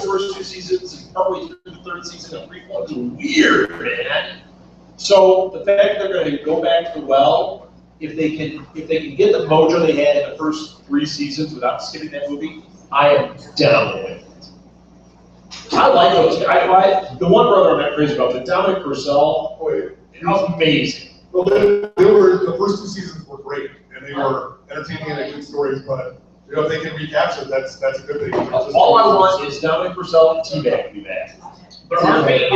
the first 2 seasons and partway through the 3rd season of prequel. It's weird, man. So the fact that they're going to go back to the well, if they can get the mojo they had in the first 3 seasons without skipping that movie, I am down with it. I like those guys. The one brother I'm not crazy about, but Dominic Purcell, amazing. Well, the first 2 seasons were great, and they were entertaining and good stories. But you know, if they can recapture, that's a good thing. All I want is Dominic Purcell and T-Bag to be back. But aren't they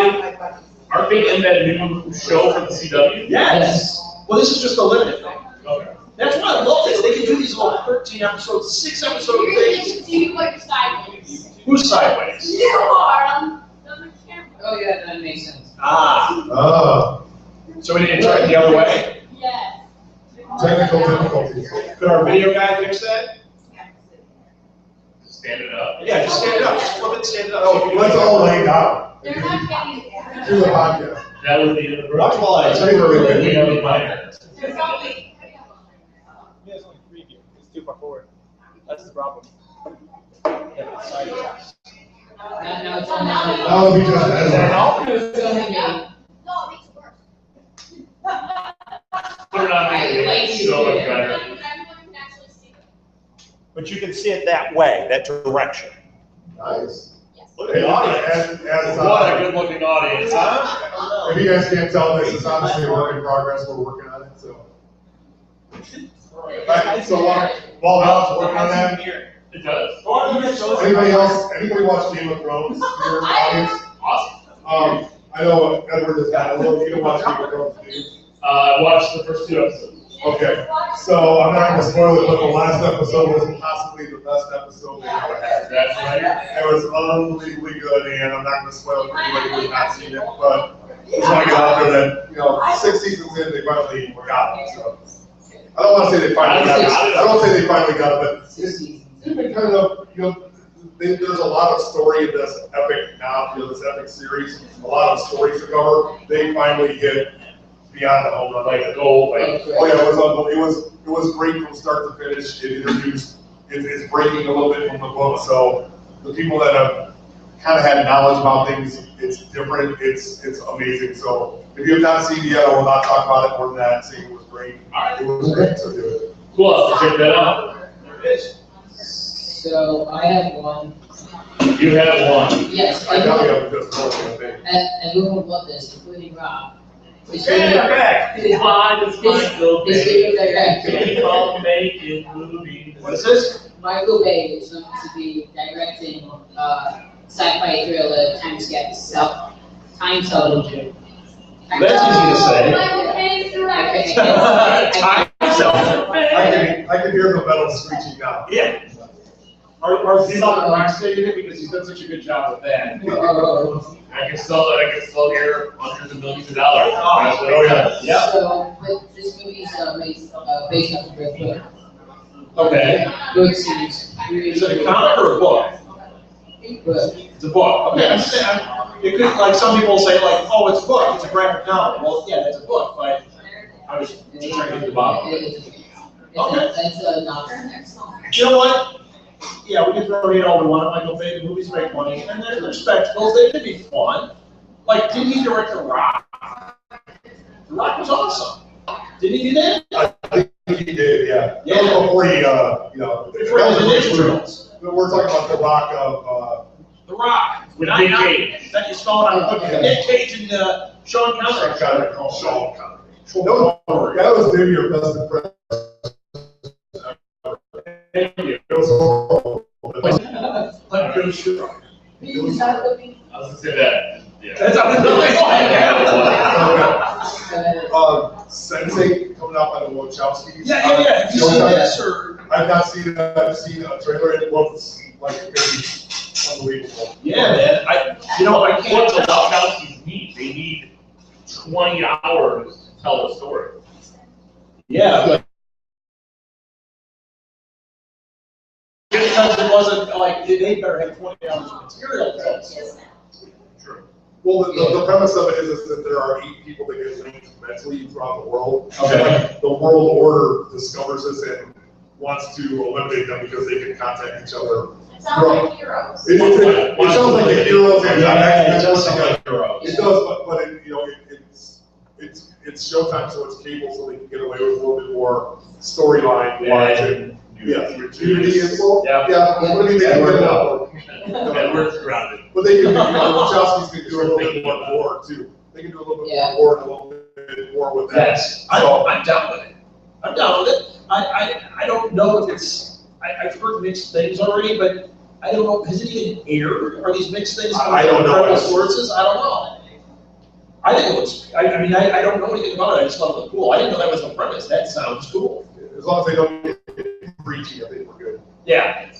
in that new show from the CW? Yes. Well, this is just a limited thing. Okay. That's why I love this. They can do these little 13 episodes, 6 episode things. You like sideways. Who's sideways? You are on the camera. Oh yeah, that makes sense. Ah. Oh. So we didn't try it the other way? Yes. Technical difficulties. Could our video guy fix that? Stand it up. Yeah, just stand it up. Just flip it, stand it up. Oh, let's all lay down. They're not getting it. Do the podcast. That would be the Watch while I tell you We have a minor. There's only. Yeah, it's only 3 view. It's too far forward. That's the problem. Now it's on now. Now let me just edit. It's only me. No, it makes it worse. Put it on me. So much better. Everyone can actually see it. But you can see it that way, that direction. Nice. Look at the audience. What a good looking audience, huh? If you guys can't tell, this is obviously a work in progress. We're working on it, so. Right, so while Rob's working on that, It does. anybody else, anybody watch Game of Thrones? Your audience? Awesome. I know Edward has got a little, you don't watch Game of Thrones, do you? I watched the first 2 episodes. Okay, so I'm not gonna spoil it, but the last episode was possibly the best episode they ever had. That's right. It was unbelievably good, and I'm not gonna spoil it for anybody who's not seen it, but just want to get out there that, you know, 6 seasons in, they finally got it, so. I don't want to say they finally got it, I don't say they finally got it, but it's been kind of, you know, there's a lot of story in this epic now, you know, this epic series, a lot of stories to cover. They finally hit beyond the home run, like the goal, like, oh yeah, it was unbelievable. It was great from start to finish. It introduced, it's breaking a little bit from the book, so the people that have kind of had knowledge about things, it's different, it's amazing. So if you have not seen it yet, I will not talk about it more than that, saying it was great. It was great, so do it. Cool, I'll check that out. There it is. So I have one. You have one. Yes, I know you have just one thing. and we won't love this, including Rob. His Yeah, favorite- back. It's fine, it's fine, Bill. his favorite director. Keep on making movies. What is this? Michael Bay is going to be directing sci-fi thriller time skip. Time television. That's easy to say. Michael Bay's directing. Time zone. I can hear the metal screeching now. Yeah. Or he's on the rock station because he's done such a good job with that. I can still hear hundreds of millions of dollars. Oh, yeah. Yeah. So, but this movie is based off of a book. Okay. Book series. Is it a comic or a book? Book. It's a book. Okay. It could, like some people say, like, oh, it's a book. It's a graphic novel. Well, yeah, that's a book, but I was just trying to get to the bottom. That's a novel. You know what? Yeah, we can throw it all we want. Michael Bay, the movies make money, and they're spectacles. They can be fun. Like, didn't he direct The Rock? The Rock was awesome. Did he do that? I think he did, yeah. Yeah. That was before he, you know. Before he was in Ninja Turtles. We're talking about The Rock of, The Rock. With Nick Cage. That you spelled out. Nick Cage and Sean Connery. Sean Connery. That was maybe your best impression. Thank you. It was horrible. I'm pretty sure. I was gonna say that. Yeah. That's Sensei coming out by the Wachowskis. Yeah. Have you seen this or? I've not seen it. I've seen a trailer. It looks like it's unbelievable. Yeah, man. I What can't. the Wachowskis need? They need 20 hours to tell a story. Yeah, but because it wasn't like they better have 20 hours of material to tell the story. True. Well, the premise of it is that there are 8 people that get linked mentally throughout the world. Okay. Like, the world order discovers this and wants to eliminate them because they can contact each other Sound like heroes. It sounds like the heroes and Yeah, it does sound like heroes. It does, but it, you know, it's Showtime, so it's cable, so they can get away with a little bit more storyline wise and Unity and well, Yeah. I mean, they can get a lot more. Edward's grounded. But they can, you know, Wachowski's can do a little bit more gore too. They can do a little bit more gore and a little bit more with that. Yes, I'm down with it. I'm down with it. I don't know if it's, I've heard mixed things already, but I don't know, has it even aired? Are these mixed things? I don't know. Credible sources? I don't know. I think it looks, I mean, I don't know anything about it, I just thought it looked cool. I didn't know that was the premise, that sounds cool. As long as they don't get preachy, I think we're good. Yeah,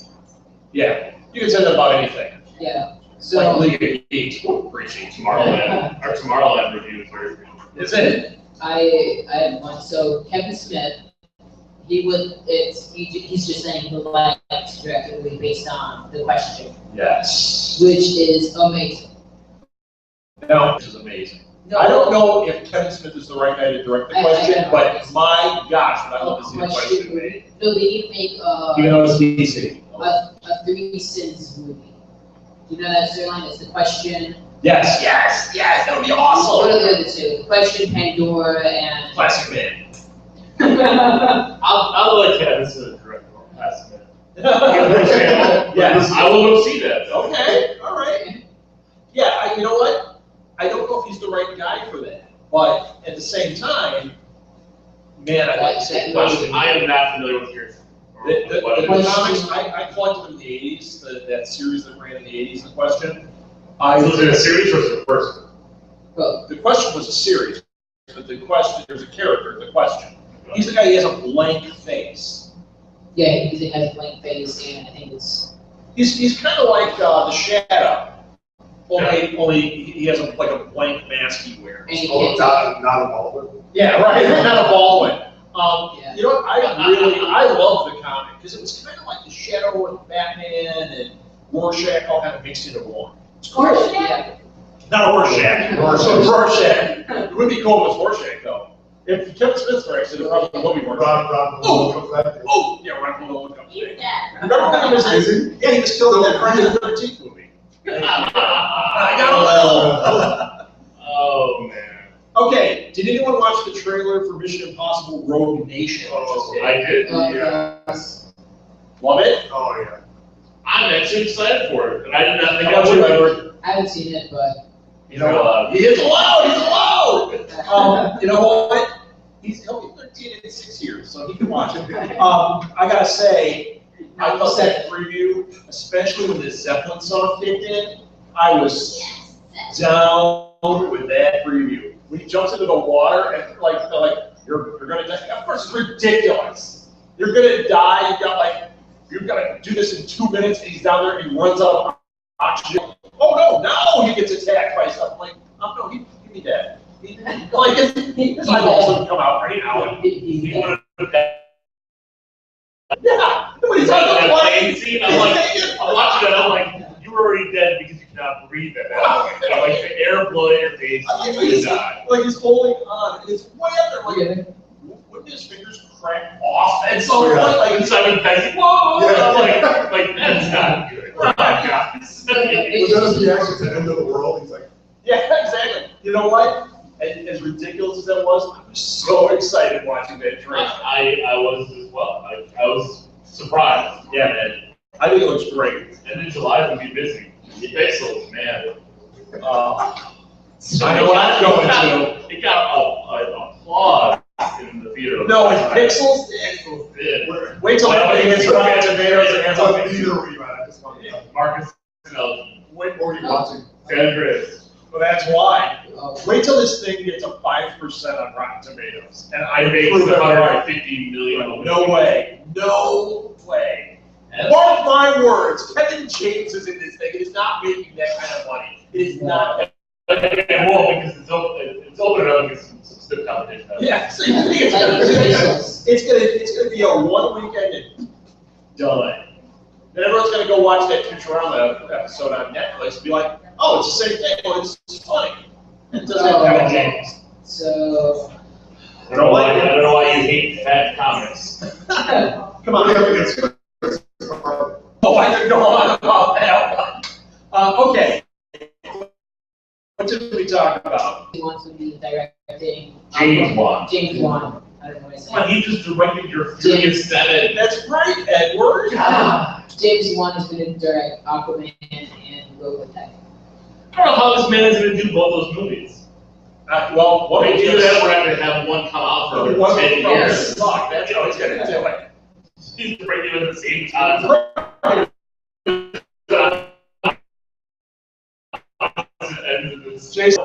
yeah, you can say that about anything. Yeah, Like so, League of Geeks, we're preaching. Tomorrowland, our Tomorrowland review is very good. Is it? I have one, so Kevin Smith, he's just saying the lights directly based on the question, Yes. which is amazing. No, this is amazing. No, I don't know if Kevin Smith is the right guy to direct the I- question, I- but my gosh, would I love to see the question question made. No, they need to make Even though it's DC. a Three Sins movie. Do you know that storyline? It's the question. Yes, that would be What are awesome. the other two? The question, Pandora, and. Classic man. I'll let Kevin Smith direct the last minute. Yes. I will go see that though. Okay, all right. Yeah, you know what? I don't know if he's the right guy for that, but at the same time, man, I'd like to say the question. I am not familiar with your. The comics, I collected them in the 80s, that series that ran in the 80s, the question. Was it a series or was it a person? Both. The question was a series, but the question, there's a character, the question. He's the guy who has a blank face. Yeah, he has a blank face, and I think it's. He's kind of like the Shadow, only he has like a blank mask he wears. And he Oh, can't. not a Baldwin. Yeah, right, not a Baldwin. Yeah. You know what, I love the comic, because it was kind of like the Shadow and Batman and Rorschach all kind of mixed into one. Of course, yeah. Not Rorschach. Rorschach. Rorschach. It would be cool if it was Rorschach, though. If Kevin Smith directed it, probably would be Rorschach. Oh, yeah, Ron Polo comes He's in. dead. Remember when he was in, yeah, he was killed in that Friday the 13th movie. I got a little. Oh man. Okay, did anyone watch the trailer for Mission Impossible Rogue Nation? Oh, I did. Yes. Love it? Oh, yeah. I'm actually excited for it, and I did not think How about you, Edward? I haven't seen it, but. You know what? He is allowed, he's allowed! You know what? He'll be 13 in 6 years, so he can watch it. I gotta say, I love that preview, especially when the Zeppelin song kicked in. I was down with that preview. When he jumps into the water and they're like, you're gonna die. Of course, it's ridiculous. You're gonna die. You've got to do this in 2 minutes, and he's down there and he runs out of oxygen. Oh no, he gets attacked by something. Like, oh no, give me that. His eyeballs would come out right now. he wanted to Yeah, when he's on the that plane. plane scene. I'm watching it. I'm like, you were already dead because you cannot breathe at that. Like the air blowing in your face, you would die. Like he's holding on, and it's way up there. Like, wouldn't his fingers crack off at some point? Like, And Simon Pegg's whoa! I'm like that's not good. Oh my God. Was that his reaction to End of the World? He's like, yeah, exactly. You know what? As ridiculous as that was, I was so excited watching that trailer. I was as well. I was surprised. Yeah, man. I think it looks great. And in July we'll be busy. The pixels, man. I know what I'm going to. It got applause in the theater. No, it's Pixels. Pixels did. Wait till everybody gets Rotten Tomatoes and has what a theater were you at? I just wanted to know. Marcus and Elgin. What were you watching? San Chris. Well, that's why. Oh, Wait till this thing gets a 5% on Rotten Tomatoes, and I I made prove it right. 150 million. No way. No way. Mark my words. Kevin James is in this thing. It is not making that kind of money. It is not. It won't because it's open enough because some stiff competition. Yeah. So you think it's gonna be a 1 weekend and done. Then everyone's gonna go watch that Futurama episode on Netflix and be like, oh, it's the same thing. Well, it's funny. It doesn't have Kevin James. So. I don't know why you hate fat comics. Come What do you on. have against Chris? Oh, Oh, I could go on about that one. Okay. What did we talk about? He wants to be directing. James Wan. James Wan. I don't know what I Come on, said. he just directed your Furious 7. That's right, Edward. James Wan is going to direct Aquaman and Robotech. I don't know how this man is going to do both those movies. Well, what They we do that, we're going to have one come out for 10 years. Fuck, that's how he's gonna do it. He's directing them at the same time. Jason,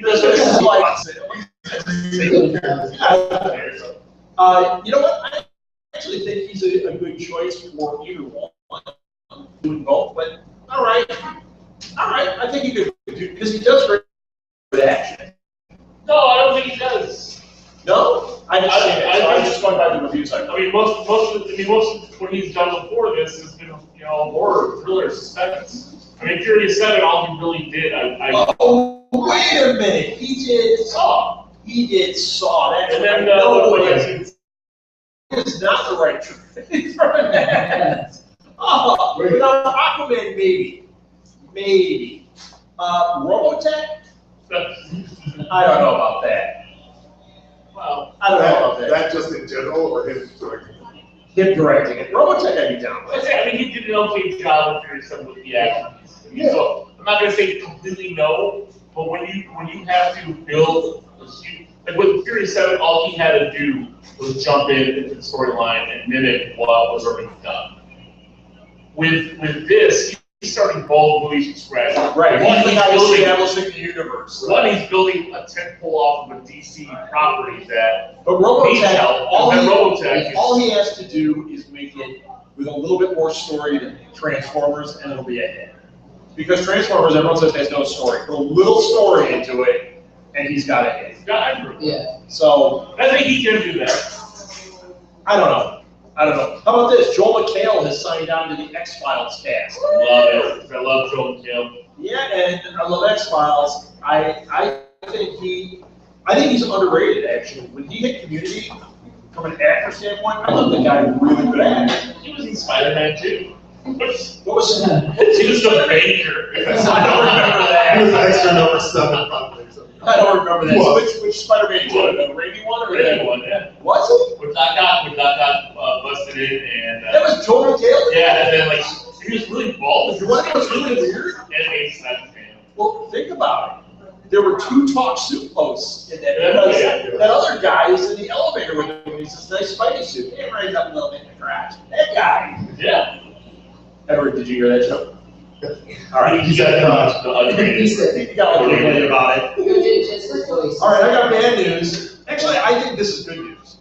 this is like, you know what? I actually think he's a good choice for either one, doing both. But all right, I think he could do because he does great action. No, I don't think he does. No, I was just going by the reviews. I mean, most of what he's done before this has been, horror, thriller, suspense. I mean, Furious 7, all he really did, Oh, wait a minute. He did Saw. That's and then no way. it's It's not the right trade for that. Oh, without Aquaman, maybe. Robotech? I don't know about that. well, I don't know about that. That just in general, or him directing? Him directing it. Robotech, I'd be down with. I mean, he did an okay job with Furious 7 with the action. I mean, so I'm not gonna say completely no, but when you have to build, like with Furious 7, all he had to do was jump into the storyline and mimic what was already done. With this, he's starting both movies from scratch. Right. One, He's he's building establishing the universe. One, he's building a tentpole off of a DC property that But needs Robotech, help, and then Robotech all he has to do is make it with a little bit more story than Transformers, and it'll be a hit. Because Transformers, everyone says has no story. Put a little story into it, and he's got a hit. Yeah. So I think he can do that. I don't know. How about this? Joel McHale has signed on to the X-Files cast. Love it. I love Joel McHale. Yeah, and I love X-Files. I think he's underrated actually. When he hit Community, from an actor standpoint, I thought the guy was really good at it. He was in Spider-Man too. What was He was the Baker. I don't remember that. He was an extra number 7 probably. So. I don't remember that. What? Which Spider-Man? The Raimi one or Really that one, yeah. Was it? When Doc got busted in, and That was Joel McHale. yeah, and then like he was really bald. You want to know what's really weird? Animated side fan. Well, think about it. There were 2 talk suit posts in that. Yeah, Because yeah. that other guy is in the elevator with him. He's this nice Spidey suit. Hey, right up a little bit in the garage. That guy. Yeah. Edward, did you hear that joke? All right. He got the underrated. You got a little bit about it. Who did just his voice? All right, I got bad news. Actually, I think this is good news.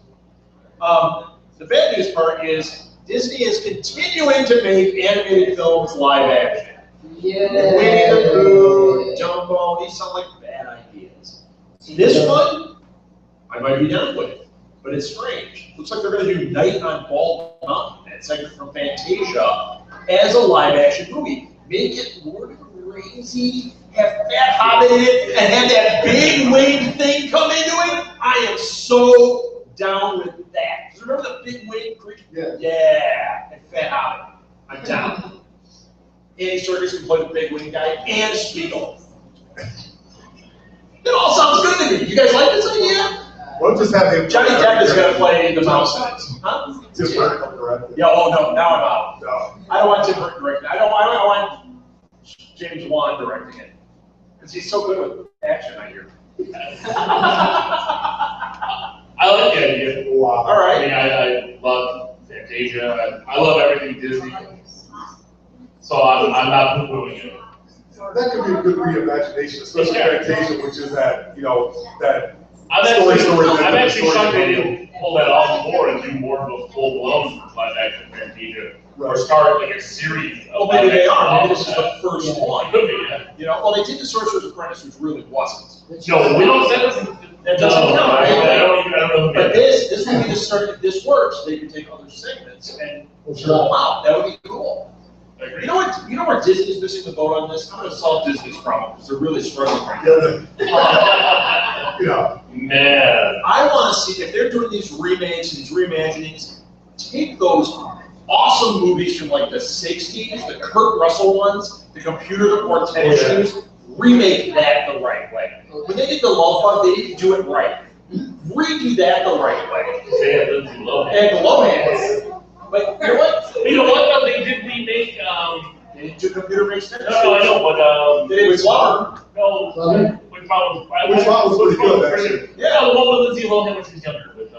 The bad news part is Disney is continuing to make animated films live action. Yeah. Winnie the Pooh, Dumbo, these sound like bad ideas. This one, I might be down with it, but it's strange. Looks like they're going to do Night on Bald Mountain, that segment from Fantasia, as a live action movie. Make it more crazy, have Fat Hobbit in it, and have that big wing thing come into it. I am so down with that. Do you remember the big wing creature? Yeah. Yeah, and Fat Hobbit. I'm down. Andy Serkis can play the big wing guy, and Spiegel. It all sounds good to me. You guys like this idea? We'll just have him. Johnny Depp is going to play the mouse in it. Huh? Tim Burton directed. Yeah, oh no, now I'm out. No. I don't want Tim Burton directing it. I want James Wan directing it. Because he's so good with action, I hear. I like the idea. Wow. All I right. mean, I love Fantasia. I love everything Disney. So I'm not poo-pooing it. That could be a good reimagination, especially Fantasia, which is that, that I'm story actually shocked they didn't pull that off more and do more of a full-blown live action Fantasia. Or start like a series. Well, maybe they are. Maybe this is the first one. Could be, yeah. You know, well, they did the Sorcerer's Apprentice, which really wasn't. No, we don't. That doesn't count. I don't know. But this would be the start. If this works, they could take other segments and fill them out. That would be cool. You know what? You know where Disney's missing the boat on this? I'm going to solve Disney's problem because they're really struggling right now. Yeah. Man. I want to see if they're doing these remakes and these reimaginings. Take those awesome movies from like the 60s, the Kurt Russell ones, the computer that wore tennis shoes, remake that the right way. When they did the Love Bug, they didn't do it right. Redo that the right way. They had Lindsay Lohan. And the Lohan. But you know what? You know what, though, they did remake, They didn't do computer-based tennis no, I know, but, They did Flubber. no, Flubber? which one Which one was pretty good, actually? Yeah, the one with Lindsay Lohan when she was younger, with,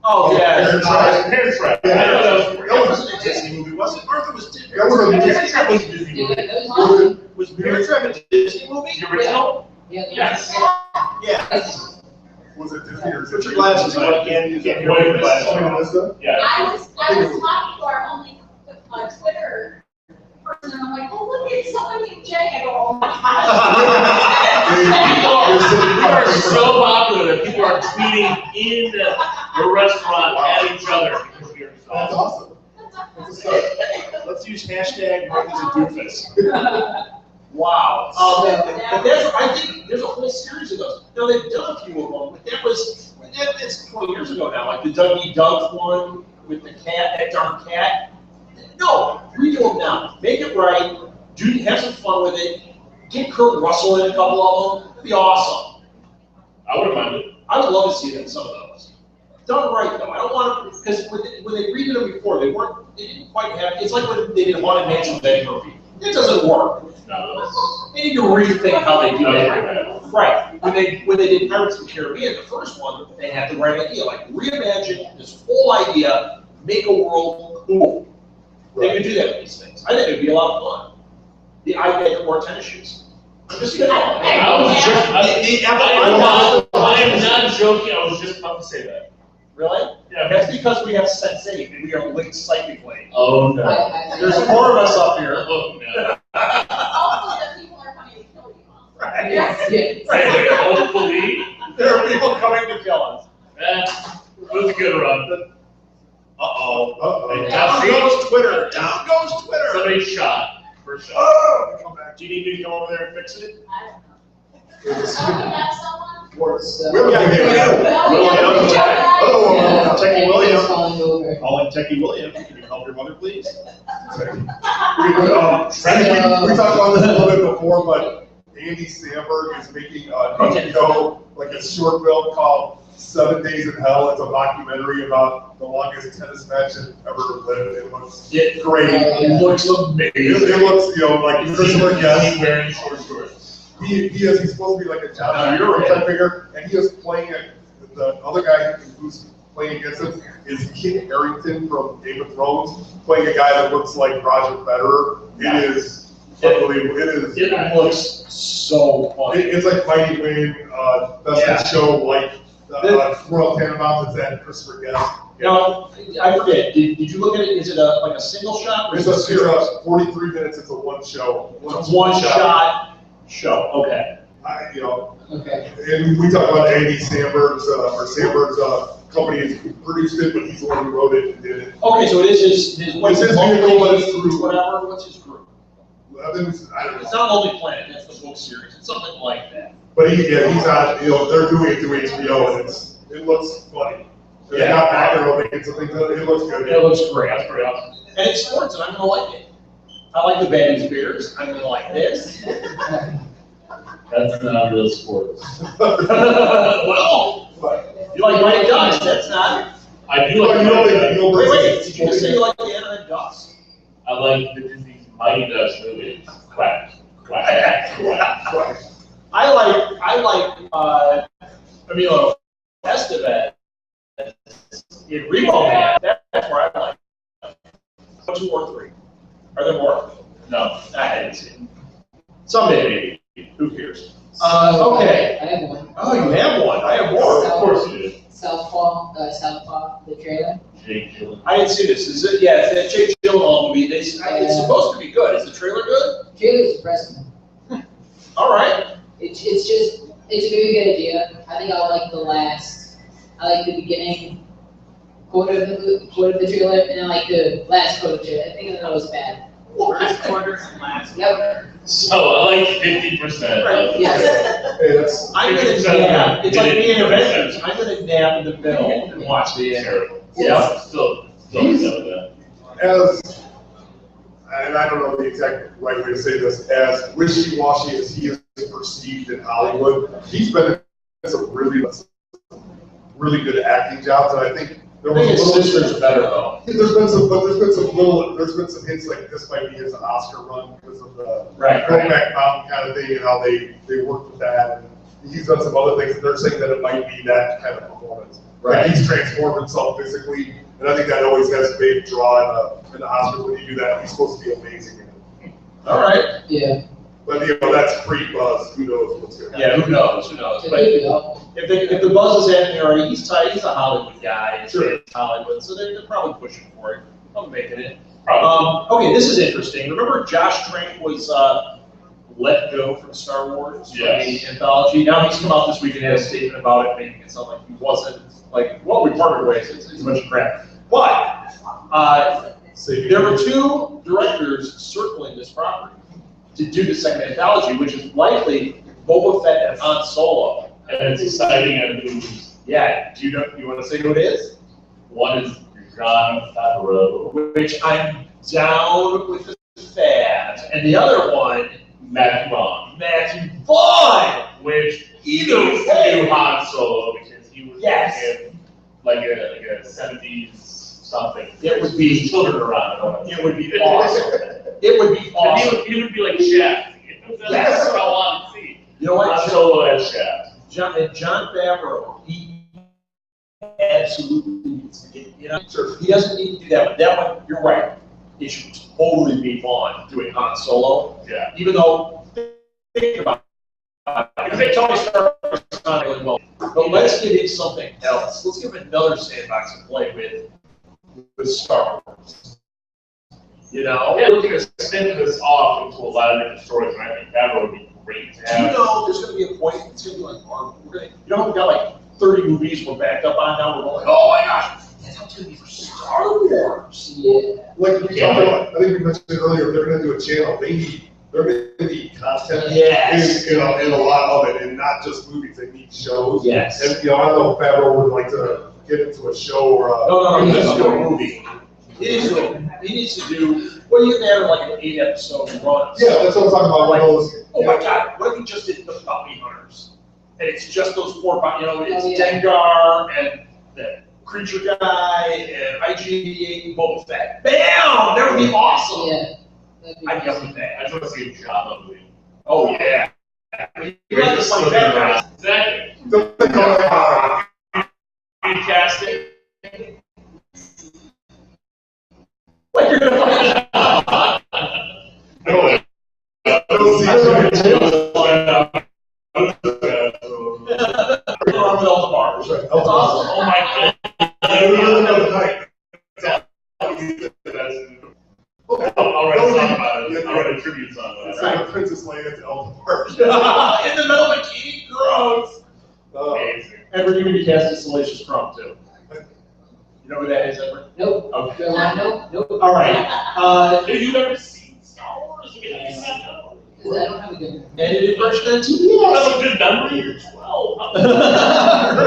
Oh, yeah. Parent Trap. Parent Trap. Yeah. That wasn't a Disney movie, was it? Martha was Disney. That was a Parent Trap was a Disney Yeah, movie. that was awesome. Was Parent Trap a Disney movie? The original? Yeah. Yes. Yeah. Was it Disney or? Put your glasses on, I can't use it. Wait, but- Something like this? Yeah. I was talking to our only Twitter person, and I'm like, oh, look, it's someone named Jay. I go, oh my You God. are so popular that people are tweeting in the restaurant at each other because you're so That's awesome. awesome. That's a start. Let's use hashtag Martha's a doofus. Wow. But that's, I think there's a whole series of those. Now, they've done a few of them, but that's 20 years ago now. Like the Dougie Doug one with the cat, that darn cat. No, redo them now. Make it right. Have some fun with it. Get Kurt Russell in a couple of them. It'd be awesome. I wouldn't mind it. I would love to see them, some of those. Done right, though. I don't want to, because when they redid them before, they didn't quite have, it's like when they did Haunted Mansion with Eddie Murphy. It doesn't work. No, They need to rethink how they do No, it. right. Right. When they did Pirates of the Caribbean, the first one, they had the right idea. Like, reimagine this whole idea, make a world cool. They could do that with these things. I think it'd be a lot of fun. The iPad that wore tennis shoes. I'm just kidding. I was just, I am not joking, I was just about to say that. Really? Yeah. That's because we have Sense8 and we are linked psychically. Oh, no. There's 4 of us up here. Oh, no. Also, the people are coming to kill you. Right. Yes. Right, hopefully, There are people coming to kill us. that was a good run. Uh-oh. Uh-oh. Down goes Twitter. Down goes Twitter. Somebody shot, first shot. Oh, come back. Do you need me to go over there and fix it? I don't know. Oh, you have someone? So- We have a Yeah, video. William. Oh, Techie William. It's falling over. Calling Techie William. Can you help your mother, please? We talked about this a little bit before, but Andy Samberg is making a show, like a short film called 7 Days in Hell. It's a documentary about the longest tennis match that ever lived. It looks great. It looks amazing. It looks, like Christopher Guest. He's wearing short shorts. He's supposed to be like a John No, you're right. type figure, and he is playing the other guy who's playing against him is Kit Harington from Game of Thrones, playing a guy that looks like Roger Federer. It is unbelievable. It looks so fun. It's like Mighty Wayne, Best in Show, like Royal Tenenbaums. It's that Christopher Guest. Now, I forget, did you look at it, is it like a single shot? Or It's is it a series, 43 minutes. It's a one show. One shot show, okay. Okay. And we talk about Andy Samberg's company has produced it, but he's the one who wrote it and did it. Okay, so it is his what's It's his Lonely vehicle, but it's Planet, through- whatever, what's his group? I don't know. It's not Lonely Planet, that's the book series, it's something like that. But he's on, they're doing it through HBO, and it looks funny. It's Yeah. got aerobics and things, it looks good. It looks great. That's pretty awesome. And it's sports, and I'm gonna like it. I like the Baddies Bears, I'm gonna like this. That's not real sports. Well, you like Mighty Ducks, that's not. I do like, Wait, did you just say you like the Anaheim Ducks? I like the Disney's Mighty Ducks movies. Quack, quack, quack. I like Emilio Estevez in Remo Man. That's where I like. 2 or 3. Are there more? No, I didn't see it. Someday maybe. Who cares? Okay. I have one. Oh, you have one. I have more. Of course you do. Southpaw, the trailer. Jake Gyllenhaal. I didn't see this. Is it? Yeah, it's that Jake Gyllenhaal movie. It's supposed to be good. Is the trailer good? Trailer's impressive. All right. It's a very good idea. I think I like the beginning quarter of the trailer, and I like the last quarter of the trailer. I think that was bad. First quarter and last. Yep. So I like 50%. Right. Yes. Hey, that's, I'm gonna nap. It's like being Avengers. I'm gonna nap in the middle and watch the end. Terrible. Yeah. Still upset with that. and I don't know the exact right way to say this, as wishy-washy as he is perceived in Hollywood, he's been in some really good acting jobs, and I think there was his sister's better though. There's been some hints like this might be his Oscar run because of the Brokeback Mountain kind of thing and how they worked with that. And he's done some other things, and they're saying that it might be that kind of performance. Right. Like he's transformed himself physically, and I think that always has a big draw in the Oscars when you do that. He's supposed to be amazing in it. All right. Yeah. But that's pre-buzz. Who knows what's going to happen? Yeah, who knows? Who knows? But if the buzz is happening already, he's tight. He's a Hollywood guy. It's Hollywood, so they're probably pushing for it. I'm making it. Okay, this is interesting. Remember, Josh Trank was let go from Star Wars, the anthology. Now he's come out this week and had a statement about it, making it sound like he wasn't like, well, we parted ways. It's a bunch of crap. But there were two directors circling this property to do the second anthology, which is likely Boba Fett and Han Solo. And it's exciting and news. Yeah, you want to say who it is? One is John Favreau, Which I'm down with the fad. And the other one, Matthew Vaughn. Matthew Vaughn! Which Either needs to way. do Han Solo because he was like a 70s something. It would be children around. It would be awesome. It would be awesome. He would be like Shaft. That's what I want to see. You know what? Han Solo as Shaft. John Favreau, he absolutely needs to get, he doesn't need to do that one. That one, you're right. It should totally be Vaughn doing Han Solo. Yeah. Even though, think about it. I think Tony Stark is not really well. But let's give him something else. Let's give him another sandbox to play with Star Wars. Yeah, we're going to spin this off into a lot of different stories, and I think that would be great to have. There's going to be a point, it's going to be like Marvel. We've got like 30 movies we're backed up on now. We're going, oh my gosh, that's how it's going to be for Star Wars. Yeah. Like we talked about, I think we mentioned earlier, they're going to do a channel. They're going to need content. Yes. In a lot of it, and not just movies. They need shows. Yes. And I don't know if Favreau would like to get into a show or a. No, he needs to do a movie. He needs to do, well, you can add like an 8-episode run. Yeah, that's what I'm talking about. Like, those, oh my God, what if we just did the Bounty Hunters? And it's just those four, it's yeah. Dengar and the Creature Guy and IG-88 and Boba Fett. Bam! That would be awesome. Yeah. I'd go with that. I just want to see a Jabba movie. Oh yeah. You like this like that, guys. Exactly. Casting. Like you're gonna Oh my God. I'll write a song about it. I'll write a tribute song about it. It's like a Princess Leia to Elton Park. in the middle of a bikini, gross. Amazing. And we're gonna be casting Salacious Crumb too. You know who that is, Edward? Nope. Okay. Nope. All right. Have you ever seen Star Wars? I don't have a good Edited version on TV. You have a good memory? You're 12. That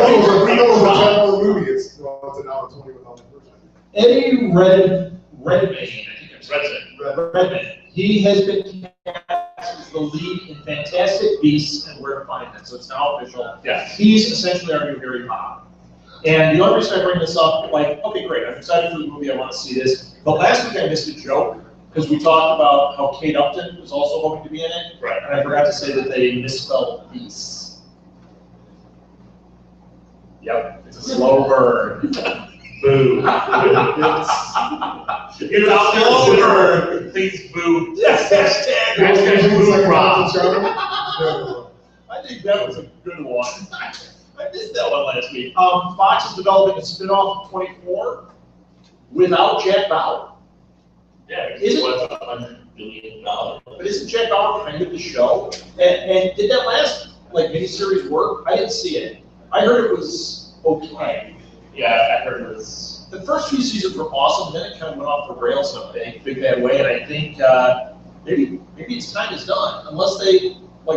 was a general movie. It's an hour 20 without the first one. Eddie Redmayne, I think I'm saying. Redmayne. He has been cast as the lead in Fantastic Beasts and Where to Find Them, so it's now official. Yeah. He's essentially our new Harry Potter. And the only reason I bring this up, like, okay, great, I'm excited for the movie, I want to see this. But last week I missed a joke, because we talked about how Kate Upton was also hoping to be in it. Right. And I forgot to say that they misspelled beasts. Yep, it's a slow burn. Boo. It's a slow burn. Please boo. Yes, hashtag. Boo Rob. I think that was a good one. I missed that one last week. Fox is developing a spin-off of 24 without Jack Bauer. Yeah, Is it? was $100 billion. But isn't Jack Bauer behind the show? And did that last miniseries work? I didn't see it. I heard it was okay. Yeah, I heard it was. The first few seasons were awesome, then it kind of went off the rails in a big bad way, and I think maybe its time is done, unless they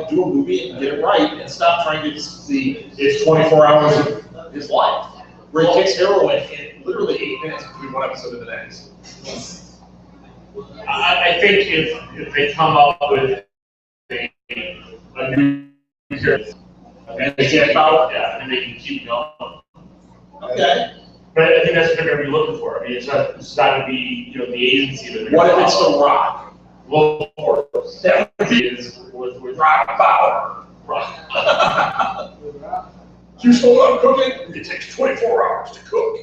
do a movie and get it right and stop trying to see it's 24 hours of his life, where he takes heroin in literally 8 minutes between one episode and the next. I think if they come up with a new series, and they get about, yeah, and they can keep going. Okay. But I think that's what they're gonna be looking for. I mean, it's not gonna be, the agency that they're. What if it's The Rock? Well, that would be is with Rock Power. Rock. You still love cooking? It takes 24 hours to cook.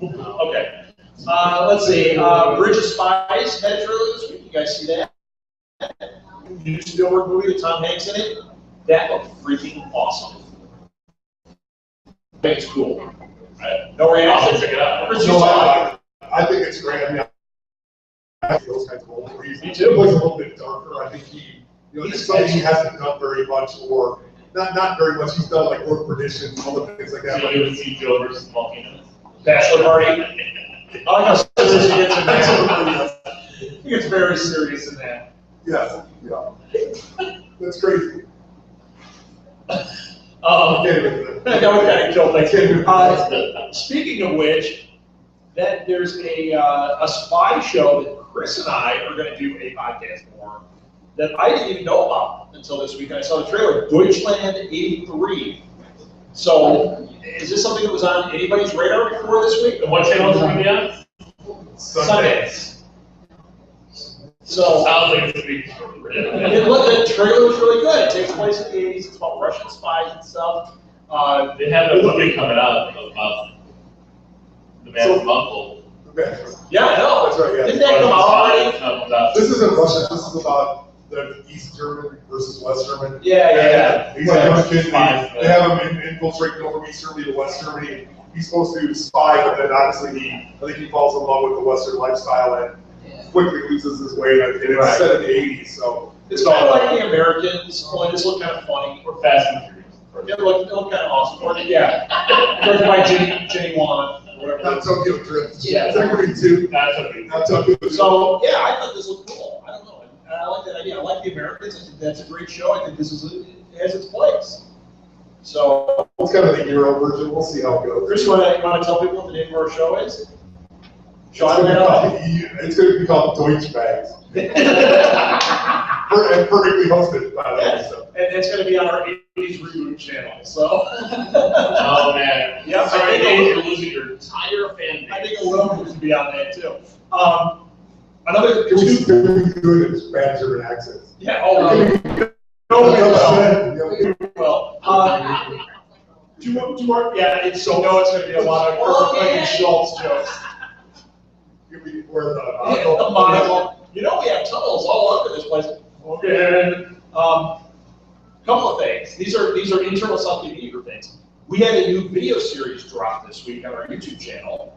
Okay. Let's see. Bridge of Spies had a trailer this week. You guys see that? New Spielberg movie with Tom Hanks in it. That looked freaking awesome. I think it's cool. Right. No I'll reaction. check it out. Chris, you No, saw it? I think it's great. I mean, I like those kinds of roles where Me too. He was a little bit darker. I think it's something he hasn't done very much, or not very much. He's done like Work Perdition, all the things like that. So you would see Joe versus Volcanoes. Bachelor Party. I like how serious he gets in that. He gets very serious in that. Yeah, that's crazy. Um, Can't even do that would kind of kill things. Can't even- Speaking of which, that there's a spy show that Chris and I are going to do a podcast for that I didn't even know about until this week. And I saw the trailer, Deutschland 83. So, is this something that was on anybody's radar before this week? And what channel is it gonna be on? Sundance. So, Sounds like it's gonna be. the trailer was really good. It takes place in the 80s. It's about Russian spies and stuff. They have a movie coming out about the man from Uncle. Yeah, I know. That's right, yeah. Didn't that come out already? This isn't Russia. This is about the East German versus West German. Yeah. He's like young kid. They have him infiltrating over East Germany to West Germany. He's supposed to spy, but then obviously I think he falls in love with the Western lifestyle and quickly loses his way. And it's set in the 80s, so. It's kind of like the Americans, only this looked kind of funny. Or Fast and Furious. It looked kind of awesome. Or, yeah. Directed by Jenny Wan, or whatever. Not Tokyo Drift. Yeah. Secretary 2. That's okay. Not Tokyo Drift. So, yeah, I thought this looked cool. I don't know. I like that idea. I like the Americans. I think that's a great show. I think this it has its place. So, It's kind of the Euro version. We'll see how it goes. Chris, you want to tell people what the name of our show is? Sean, It's going to be called Deutsch Bags. And perfectly hosted, by the way. Yes. So. And it's going to be on our 80s Reboot channel. So, Oh, man. Yeah, Sorry, I think Dave, you're losing your entire fan base. I think a little bit to be on that too. Another Can we two. just do it in bad German accents? Yeah. Oh, well. Two more. Yeah. It's so. No, it's going to be a lot of Kirk Schultz jokes. Give me where The monocle. You know, we have tunnels all over this place. Okay. Couple of things. These are internal self-behavior things. We had a new video series drop this week on our YouTube channel.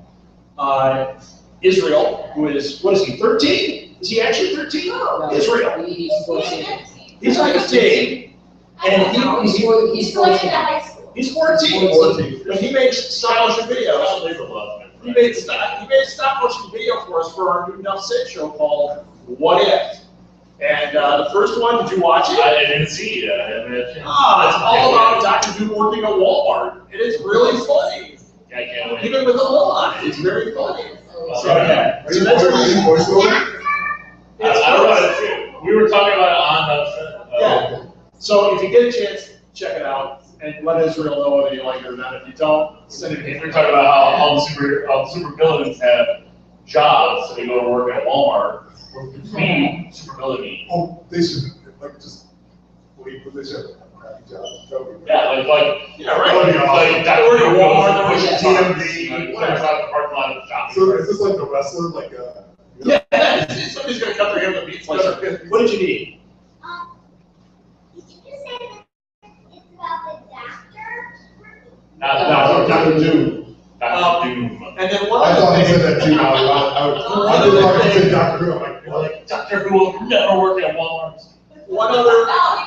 Israel, who is, what is he, 13? Is he actually 13? No, Israel. He's 14. He's 19. And He's going into 14. high school. he's 14. But he makes stop motion videos. He made stop motion video for us for our new Enough Said show called What If? And the first one, did you watch it? I didn't see it. I haven't had a chance. It's all about Dr. Doom working at Walmart. It is really funny. I can't wait. Even with a little on it, it's very funny. So, yeah. Are So you that's a voiceover? I don't know how to see it. We were talking about it on the. Yeah. So if you get a chance, check it out and let Israel know whether you like it or not. If you don't, send it We're in. talking about how the super villains have jobs, so they go to work at Walmart. We super villainy. Oh, they should just leave with this shit. Crappy job. Yeah, Yeah, right. Like that We're word at Walmart, push we're at TMZ, clears out the parking lot of the shop. So is this like the wrestler, like Yeah, somebody's gonna cut their hair with a meat slicer. What did you need? Did you say that it's about the doctor? Not Dr. Doom. Dr. Doom. And then one I other thought he thing. said that too. I didn't like he said Dr. Who. I'm like, what? Like Dr. Who will never work at Walmart. One other. No, he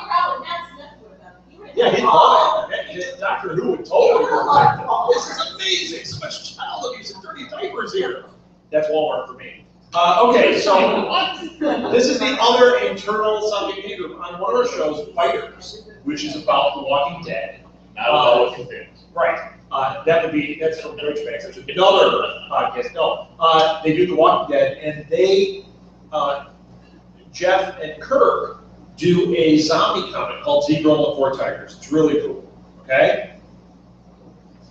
probably, that's enough for them. He would- Yeah, he'd love it. Doctor Who would totally work. This is amazing. So much child abuse and dirty diapers here. That's Walmart for me. Okay, so this is the other internal self-behavior on one of our shows, Fighters, which is about The Walking Dead. I don't know what you think. Right. That's from Deutschbank, which is another podcast. No, they do The Walking Dead, and they, Jeff and Kirk, do a zombie comic called Z-Girl and the Four Tigers. It's really cool, okay?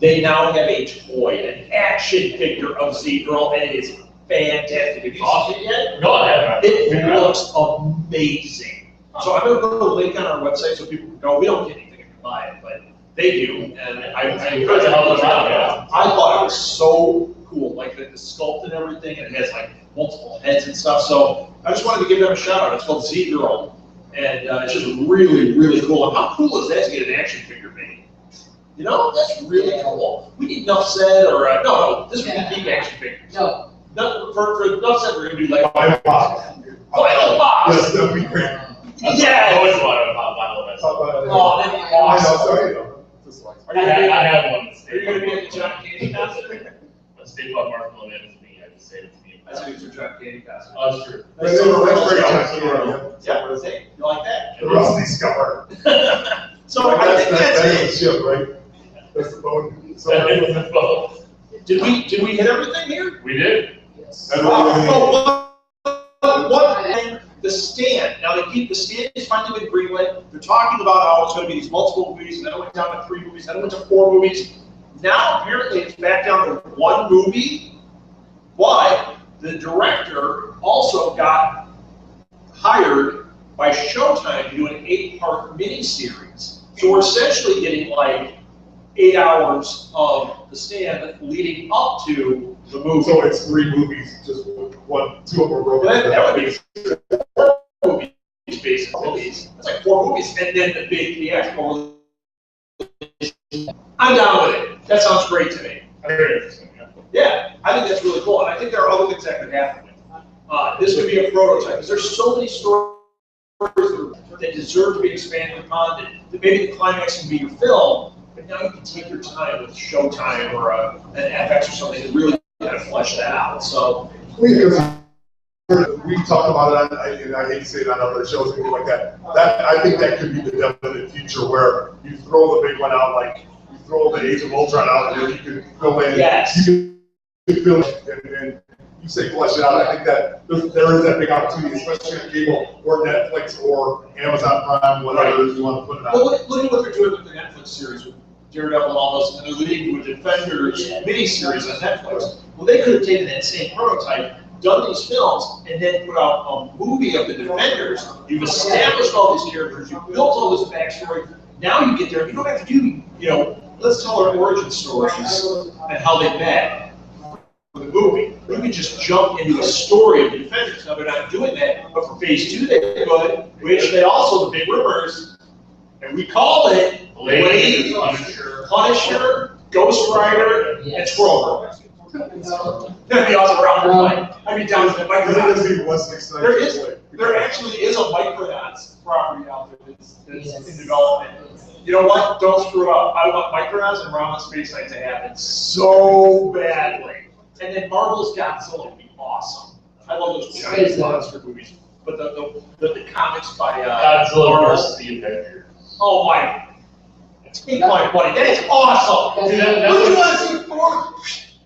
They now have a toy, an action figure of Z-Girl, and it is fantastic. Have you seen it yet? No, I haven't. It looks amazing. So I'm gonna put a link on our website so people can go. We don't get anything to buy it, but they do, and I encourage them to help out. I thought it was so cool, like the sculpt and everything, and it has like multiple heads and stuff. So I just wanted to give them a shout out. It's called Z-Girl, and it's just really, really cool. And how cool is that to get an action figure made? You know, that's really cool. We need Enough Said, or no, this would be Geek action figures. No. For Enough Said, we're gonna do like Final box. Final box. Yes, that'd be great. I always wanted a vinyl vest. Oh, that'd be I know, awesome. sorry, you know, just like. Are you gonna be, I have one. are you gonna be at the John Candy concert? A Stay Puft Marshmallow Man is me. I just say it to me. That's what your John Candy concert. Oh, that's true. That's great. Yeah, what is it? You like that? The rusty scar. So I think that's That's it. the ship, right? That's the boat. So, That is the both. Did we hit everything here? We did. Yes. One thing, the stand. Now the stand has finally been greenlit. They're talking about how it's going to be these multiple movies, and then it went down to 3 movies, then it went to 4 movies. Now apparently it's back down to 1 movie. But the director also got hired by Showtime to do an 8-part miniseries. So we're essentially getting like 8 hours of the stand leading up to the movie. so it's 3 movies, just 2 of them are broken. That would be 4 movies, basically. It's like 4 movies, and then the big theatrical. I'm down with it. That sounds great to me. Very interesting. Yeah. Yeah, I think that's really cool, and I think there are other things that could happen with it. This could be a prototype, because there's so many stories that deserve to be expanded upon, that maybe the climax can be your film, but now you can take your time with Showtime or an FX or something to really kind of flesh that out. So, Because we talked about it, and I hate to say it on other shows and things like that. I think that could be the definite future where you throw the big one out, like you throw the Age of Ultron out, and then you can go in. Yes. You can film it, and you say flesh it out. I think that there is that big opportunity, especially on cable or Netflix or Amazon Prime, whatever you want to put it on. well, look at what they're doing with the Netflix series with Daredevil and all those, and they're leading to a Defenders miniseries on Netflix. Well, they could have taken that same prototype, done these films, and then put out a movie of the Defenders. You've established all these characters, you've built all this backstory. Now you get there, you don't have to do, let's tell our origin stories and how they met for the movie. You can just jump into a story of the Defenders. Now they're not doing that, but for phase 2 they could, which they also, the big rumors, and we call it Blade, Punisher, Ghost Rider, and Troll. That'd be awesome around the line. I'd be down with the Micronauts. There actually is a Micronauts property out there that's in development. You know what? Don't screw it up. I want Micronauts and Rama Space Knight to happen so badly. And then Marvel's Godzilla would be awesome. I love those giant monster movies. But the comics by Godzilla versus the Avengers. Oh my! Take my money. That is awesome. Dude, Would you want to see Thor?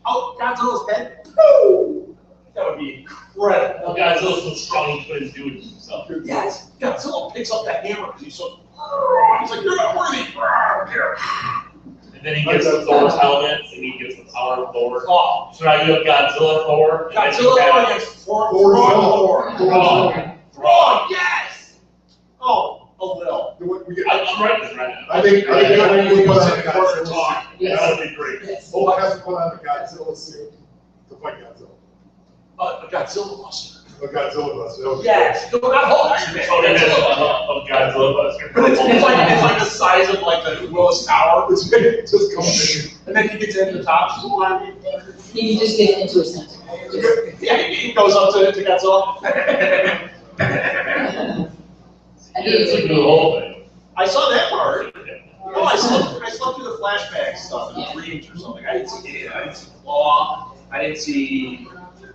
Oh, Godzilla's head. Woo! That would be incredible. Godzilla's so strong he couldn't do it himself. Yes, Godzilla picks up that hammer because he's so. He's like, you're not worthy. Here. And then he gets the Thor's helmet, and he gets the power of Thor. Oh, So now you have Godzilla, Thor, and then Godzilla you have against Thor. Thor, yes. Oh, a little. I'm writing this right now. I think we put on the Important Godzilla talk. suit. That would be great. We'll have to put on the Godzilla suit to fight Godzilla. A Godzilla Buster. The Godzilla Buster. that would be Yes. No, not whole Iron Man. Oh, that's Godzilla. a Godzilla Buster. But it's like the size of like the Willis Tower. great. It's big, it just comes in. And then he gets into the top. You just get into a center. Yeah, he goes up to Godzilla. It's like the whole thing. I saw that part. Oh, I slept through the flashback stuff in the dreams or something. I didn't see any of that. I didn't see Claw. I didn't see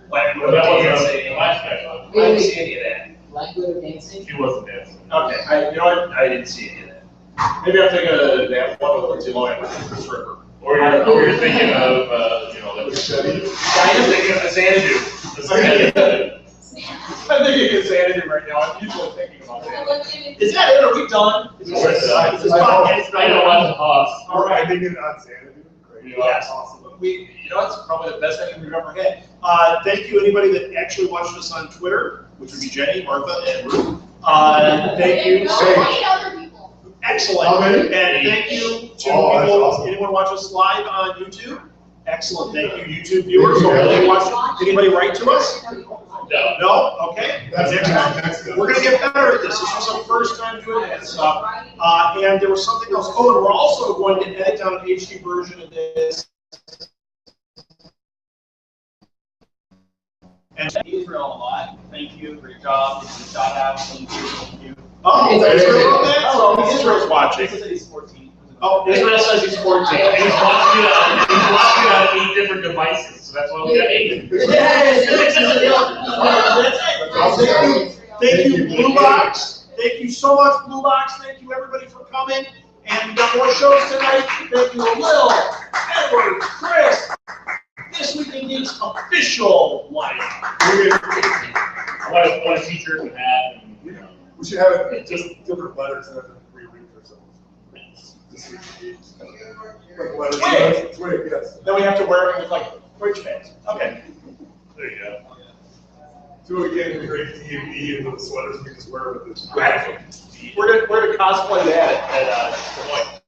Black Well, Widow that wasn't dancing. a I flashback. didn't see any of that. Black Widow dancing. He wasn't dancing. Okay, you know what? I didn't see any of that. Maybe I'm thinking of that one with Lindsay Lohan with Chris River. Or you're thinking of, you know, like. I'm thinking of the Xanadu. I'm thinking of Xanadu right now. I'm usually thinking about that. Is that it? Are we done? Is this podcast? I know I'm the boss. All right, I think it's on Xanadu. Great. Yes, awesome. You know, it's probably the best thing we've ever had. Thank you, anybody that actually watched us on Twitter, which would be Jenny, Martha, and Ruth. Thank you. Excellent. And thank you to people, anyone watch us live on YouTube? Excellent. Thank you, YouTube viewers. Anybody write to us? No? Okay. We're going to get better at this. This was our first time doing this. And there was something else. Oh, and we're also going to edit down an HD version of this. And Israel a lot. Thank you. Great job. Shout out. Thank you. Oh, Israel. Oh, Israel's watching. He's 14. Oh, Israel says he's 14. And he's watching it on 8 different devices, so that's why we got 8. Thank you, Blue Box. Thank you so much, Blue Box. Thank you, everybody, for coming. And we've got more shows tonight. Thank you, Lil, Edward, Chris. This Week in Geek's official life. I want a t-shirt and hat. And, you know. We should have it just different letters and then reread or something. This Week in Geeks. Like letters. Wait, yes. Then we have to wear it with like bridge pants. Okay. There you go. Do it again in grade D&D into the sweaters we just wear with this. We're gonna cosplay that at Des Moines.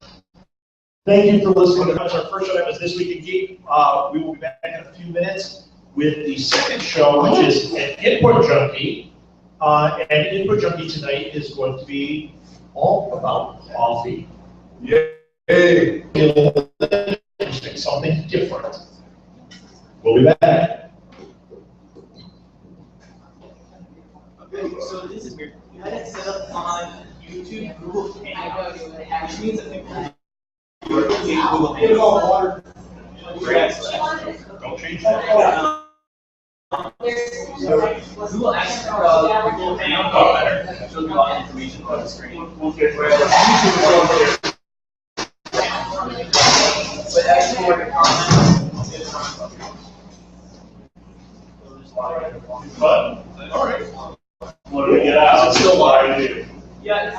Thank you for listening. That was our first show. That was This Week in Geek. We will be back in a few minutes with the second show, which is an Input Junkie. And Input Junkie tonight is going to be all about coffee. Yay! Something different. We'll be back. Okay, so this is weird. You had it set up on YouTube, Google Hangouts, which means that Google Hangouts. Don't change that. Google Hangouts shows a lot of information on the screen. But actually, where the content is on. But, all right. What do we get out? It's still live. Yeah, it's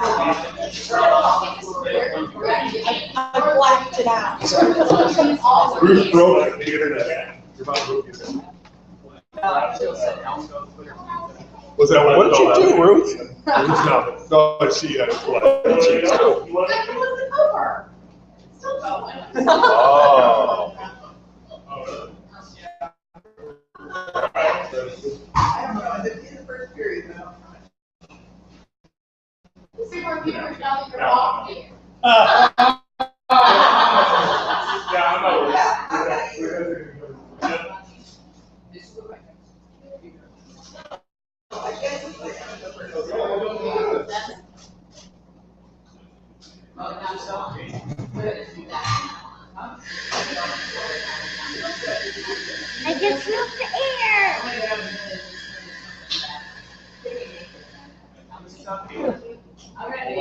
I blacked it out. Ruth broke the internet. Your mom broke the internet. Was that what did you do, Ruth? Ruth, no, she had it. Still going. Oh. I don't know, in the first period though. See where people are telling your walking. Yeah, I'm not I can smell the air. I'm ready.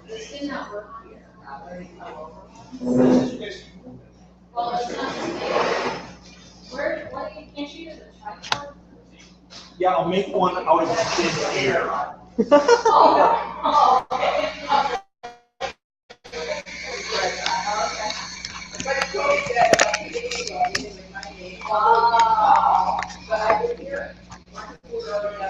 This did not work here. Well, it's not. Where, what, can't you use a tripod? Yeah, I'll make one out of thin air. Oh, okay. But I did hear it. Here's another one.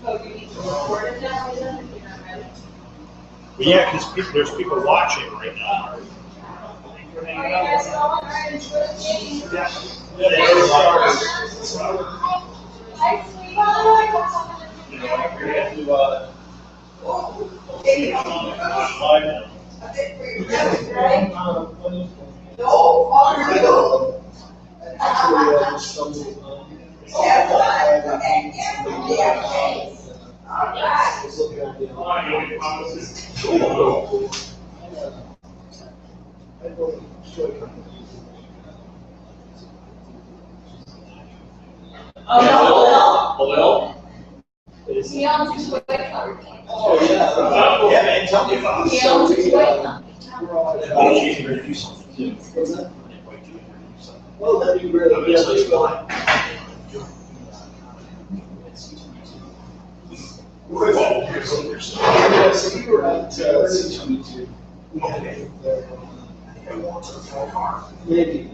So you need to record it now, is it? You're not ready? But yeah, because there's people watching right now. Are you guys going? Are you switching? Yeah. Hi, sweetheart. No, Oil? He owns his weight company. Oh, yeah. Yeah, man, tell me about it. He owns his weight company. Well, that'd be really, yeah, let's go. So you were at, C22. Okay. Maybe.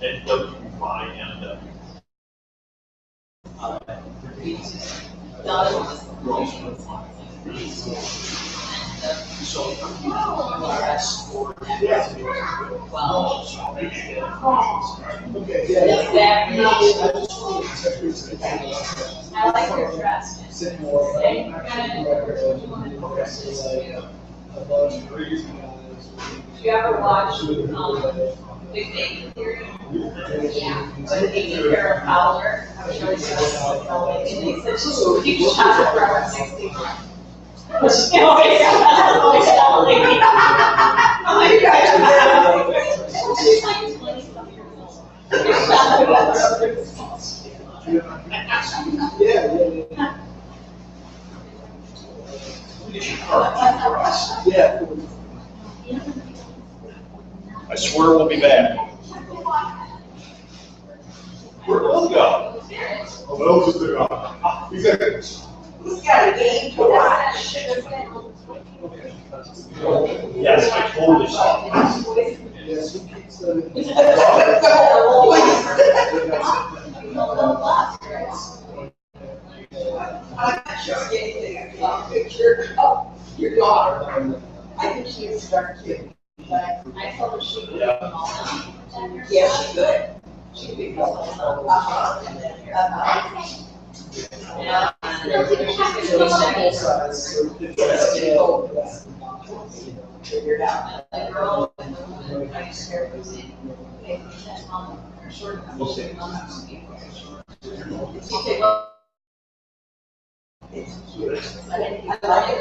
And what you can find and, I like your dress. Do you ever watch, Big Bang Theory? Yeah, but he took care of Fowler. I was really and he said, she shot her from 60. She's like 20-something years old. Yeah. I swear we'll be back. Where'd Will go? Oh, Will just took off. He's like, Who's got a game to watch? Yes, I totally saw it. Yes, he keeps the. I'm not showing anything. I saw a picture of your daughter. I think she was dark too. I told her she would. Yeah, she's good. She could go. Yeah. Figured out. The girl, I used to hear her say, "Hey, that mom, her short, I'm saying, mom has to be." Okay, well. I like it.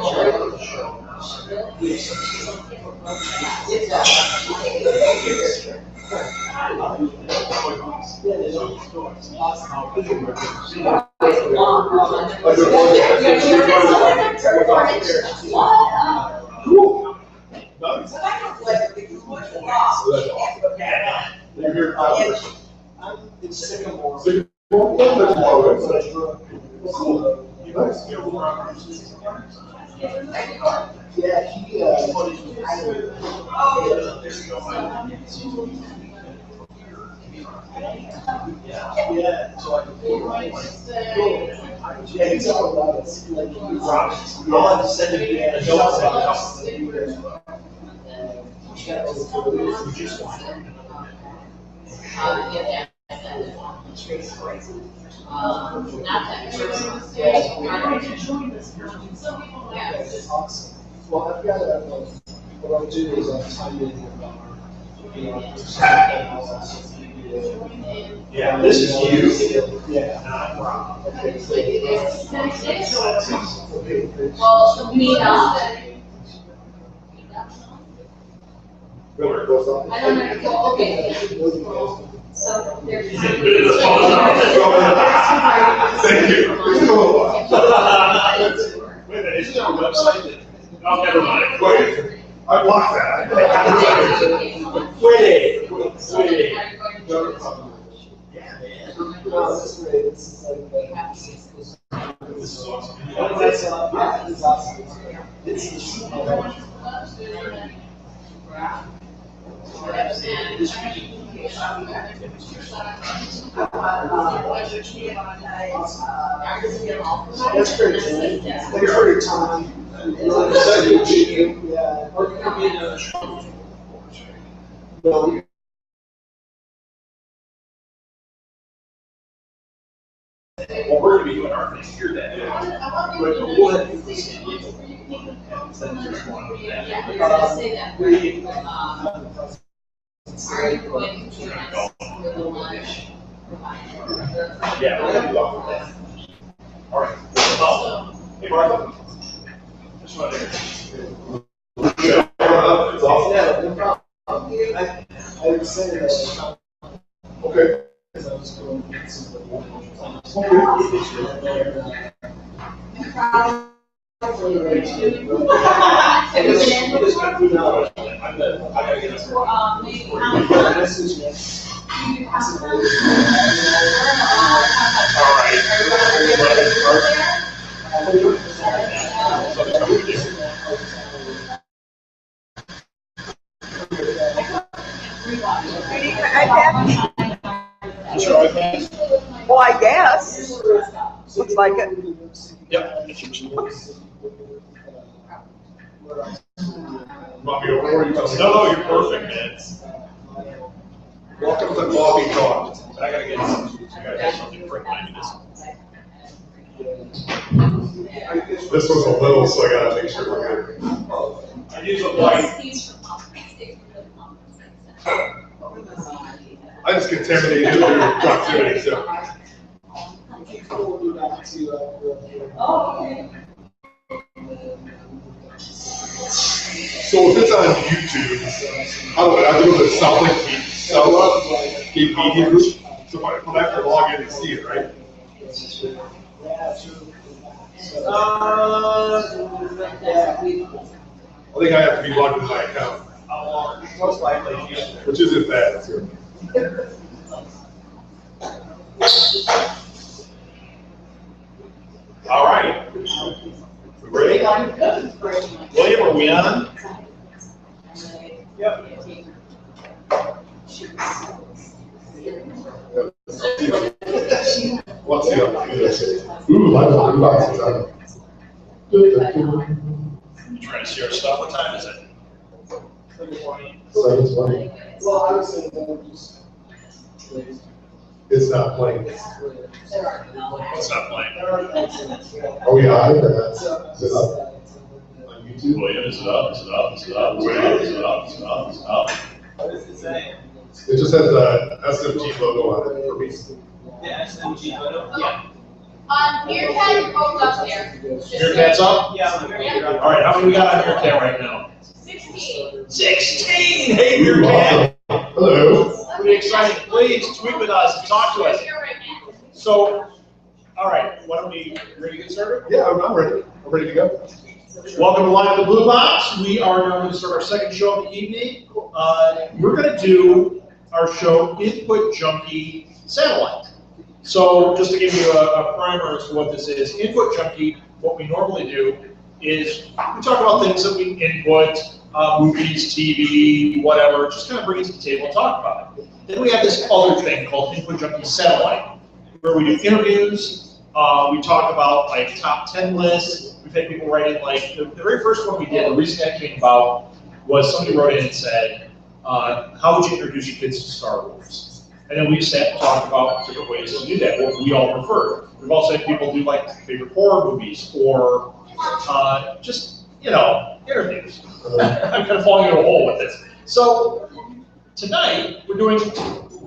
you're here. It's Sycamore. Nice. Yeah, he, yeah, so I yeah, he's all about it. Like, I send it, yeah, awesome. Well, I've got a, what I'll do is I'll tell you Yeah, this is you. Yeah. Not Rob. Okay. Well, me, I don't know, well, okay. So there's. Thank you. Wait a minute, isn't there a website that? Oh, never mind. Wait, I blocked that. Wait. Yeah, man. This is like, This is awesome. That's awesome. That's pretty cool. Thanks for your time. Yeah. Or it could be another show. Well, Well, we're gonna be doing our thing here then. We'll have to do this. Instead of just one with that. Are you going to join us for the lunch? Yeah, we're gonna do all of that. All right. Well, hey, Martha. Just want to. It's awesome. yeah, no problem. I would say that. Okay. Because I was going to get some. Well, I guess. Looks like it. Yep. Want me to order you? No, you're perfect, man. Welcome to Coffee Talk. I gotta get something for behind this. This was a little, so I gotta make sure we're good. I use a light. I just contaminated your proximity, so. So if it's on YouTube, how do I go to the Keep Media Group? So if I come back to log in and see it, right? I think I have to be logged into my account. Most likely, Which isn't bad, it's good. All right. We ready? William, are we on? Yep. What's the other? Ooh, I don't know. You trying to see our stuff? What time is it? 7:20. Well, I was saying that just. It's not playing. It's not playing. Oh, yeah, I think that's, is it up on YouTube? William, is it up? Is it up? Is it up? Is it up? Is it up? Is it up? Is it up? What is it saying? It just has the SMG logo on it for me. Yeah, SMG photo. Yeah. Your cat both up there. Your cat's up? Yeah. All right, how many we got on your cat right now? 16. 16! Hey, your cat! Hello. Pretty exciting. Please tweet with us and talk to us. Here right now. So, all right, why don't we, ready to get started? Yeah, I'm ready. I'm ready to go. Welcome to Live at the Blue Box. We are now going to start our second show of the evening. We're going to do our show Input Junkie Satellite. So just to give you a primer as to what this is, Input Junkie, what we normally do is we talk about things that we input, movies, TV, whatever, just kind of bring it to the table and talk about it. Then we have this other thing called Input Junkie Satellite, where we do interviews, we talk about like top 10 lists. We've had people write in, like, the very first one we did, the reason that came about was somebody wrote in and said, how would you introduce your kids to Star Wars? And then we sat and talked about different ways to do that, what we all prefer. We've also had people do like favorite horror movies or just, you know, interviews. I'm kind of falling into a hole with this. So tonight, we're doing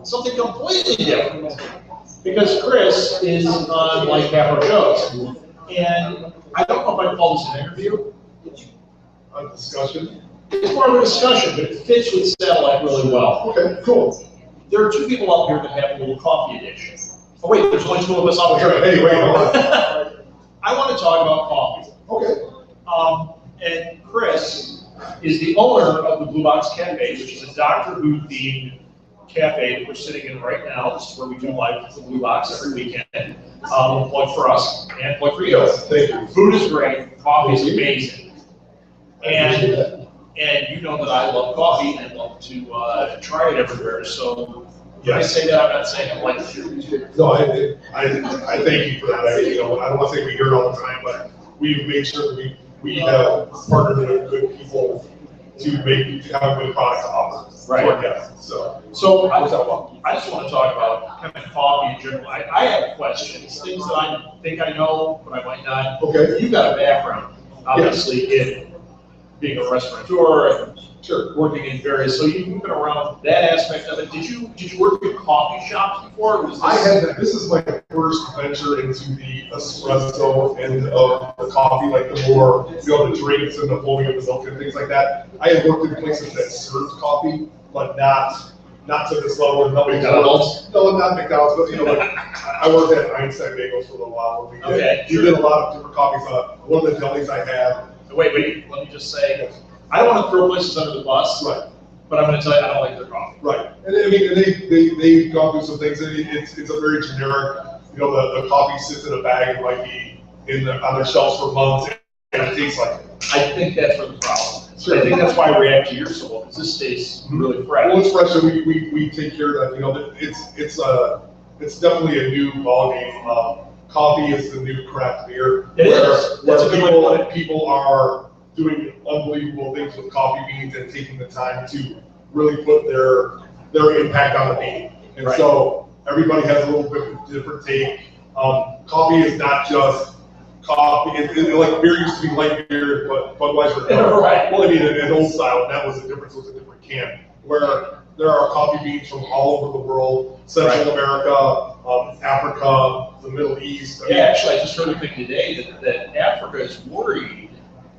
something completely different because Chris is on like half our shows. And I don't know if I'd call this an interview. A discussion. It's more of a discussion, but it fits with Satellite really well. Okay, cool. There are two people out here that have a little coffee addiction. Oh wait, there's only two of us out here. Hey, wait, hold on. I want to talk about coffee. Okay. And Chris is the owner of the Blue Box Cafe, which is a Doctor Who themed cafe that we're sitting in right now. This is where we do live from the Blue Box every weekend. Plug for us and plug for you. Yes, thank you. Food is great, coffee is amazing. And you know that I love coffee and love to try it everywhere. So when I say that, I'm not saying I like it. No, I thank you for that. I don't want to say we hear it all the time, but we make sure that we have partnered with good people to have a good product to offer. Right. Yeah. So I just want to talk about kind of coffee in general. I have questions, things that I think I know, but I might not. Okay. You've got a background, obviously, in being a restaurateur and working in various, so you've been around that aspect of it. Did you work in coffee shops before? Or was this... This is my first venture into the espresso end of the coffee, like the more, the drinks and the holding of the milk and things like that. I had worked in places that served coffee, but not to this level. No, McDonald's? No, not McDonald's, but I worked at Einstein Bagels for a little while. We did a lot of different coffees. One of the delis I had. Wait, let me just say, I don't want to throw places under the bus, right? But I'm going to tell you, I don't like their coffee. Right, and I mean, they've gone through some things. And it's a very generic. The coffee sits in a bag and might be on their shelves for months, and it tastes like it. I think that's where the problem is. I think that's why we react to yours so well, because this tastes really fresh. Well, it's fresh, and we take care of that. It's definitely a new ballgame. Coffee is the new craft beer. It is. That's a good way to put it. People are doing unbelievable things with coffee beans and taking the time to really put their impact on the bean. And so everybody has a little bit different take. Coffee is not just coffee. Like beer used to be light beer, but Budweiser. Well, I mean, an old style, and that was the difference. It was a different can. Where there are coffee beans from all over the world, Central America, Africa, the Middle East. Actually, I just heard a thing today that Africa is worried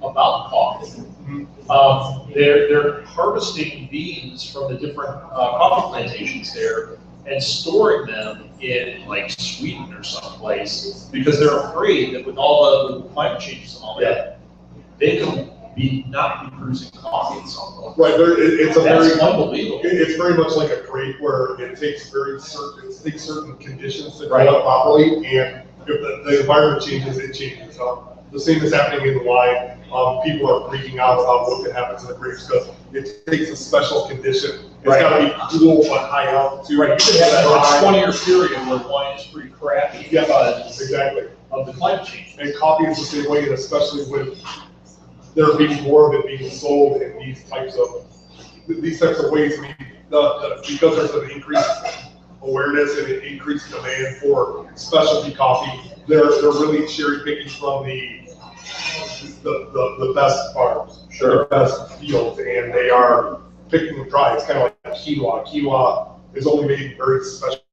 about coffee. Mm-hmm. They're harvesting beans from the different coffee plantations there and storing them in like Sweden or someplace because they're afraid that with all the climate changes and all that, they could not be producing coffee in some point. Right, it's unbelievable. It's very much like a grape where it takes certain conditions to grow up properly, and if the environment changes, it changes. The same is happening in the wine. People are freaking out about what can happen to the grapes because it takes a special condition. It's got to be cool but high altitude. Right, you could have that 20-year period where wine is pretty crappy because exactly of the climate change. And coffee is the same way, and especially with there being more of it being sold in these types of ways. I mean, because there's an increased awareness and an increased demand for specialty coffee, they're really cherry picking from the best farms, the best fields, and they are picking them dry. It's kind of like quinoa. Quinoa is only made in very special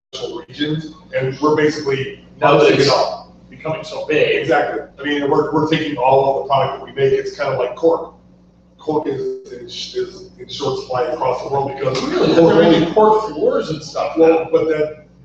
regions, and we're basically harvesting it all. Becoming so big. Exactly. I mean, we're taking all of the product that we make. It's kind of like cork. Cork is in short supply across the world because they're making cork floors and stuff. Well, but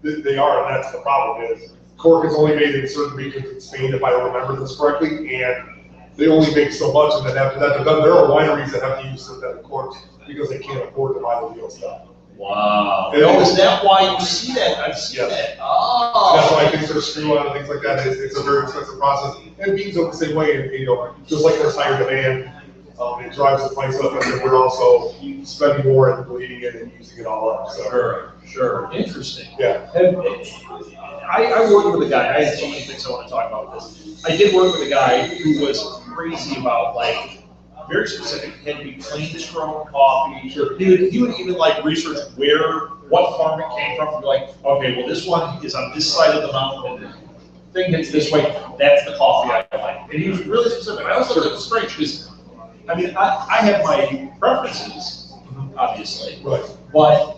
they are, and that's the problem. Is cork is only made in certain regions in Spain, if I remember this correctly, and they only make so much, and then after that, there are wineries that have to use synthetic corks because they can't afford to buy the real stuff. Wow. Is that why you see that? I've seen that. Oh. That's why things are screw on and things like that. It's a very expensive process. And beans are the same way. And, just like there's higher demand, it drives the price up, and then we're also spending more and bleeding it and using it all up. So. Sure. Interesting. Yeah. And I worked with a guy. I had so many things I want to talk about with this. I did work with a guy who was crazy about very specific. It had to be cleanest grown coffee. Sure. He would even research what farm it came from. Be like, okay, well this one is on this side of the mountain, and the thing hits this way. That's the coffee I like. And he was really specific. I also thought it was strange because, I mean, I have my preferences, obviously, right, but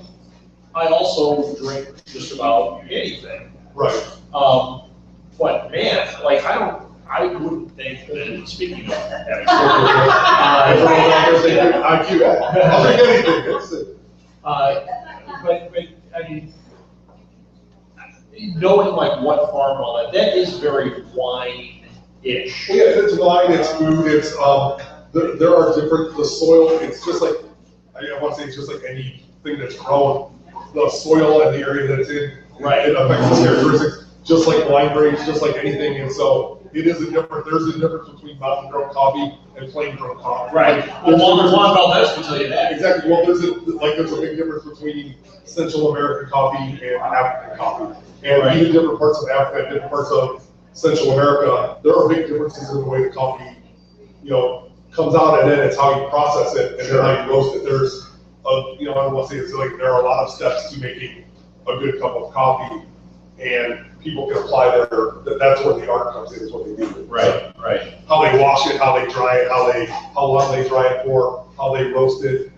I also drink just about anything. Right. But man, I wouldn't think that, speaking of having I'll drink anything. But I mean, knowing what farm and all that is very wine-ish. Yeah, it's wine, it's food, it's there are different, the soil, it's just like, I want to say it's just like anything that's grown. the soil and the area that it's in. Right. It affects its characteristics, just like wine grapes, just like anything, and so it is there's a difference between mountain grown coffee and plain grown coffee. Right. Well, Juan Valdez can tell you that. Exactly, well, there's a big difference between Central American coffee and African coffee. And Right. even different parts of Africa, and different parts of Central America, there are big differences in the way the coffee, comes out, and then it's how you process it, and then how you roast it. There's I don't want to say it's like there are a lot of steps to making a good cup of coffee, and people can apply that's where the art comes in, is what they do. Right, right. How they wash it, how they dry it, how long they dry it for, how they roast it.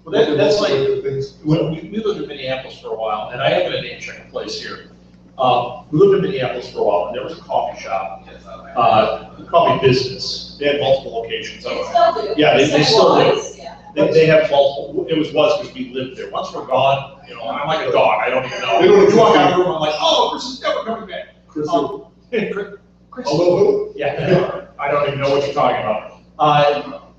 Well, that's like, things. when we lived in Minneapolis for a while, and I have a name check place here. We lived in Minneapolis for a while, and there was a coffee shop, a coffee business. They had multiple locations. They still do. Yeah, they still do. Yeah. They have multiple, it was because we lived there. Once we're gone, I'm like a dog, I don't even know. They don't You walk out of the room, I'm like, oh, Chris is never coming back. Chris, Chris. a little bit. Yeah, I don't even know what you're talking about.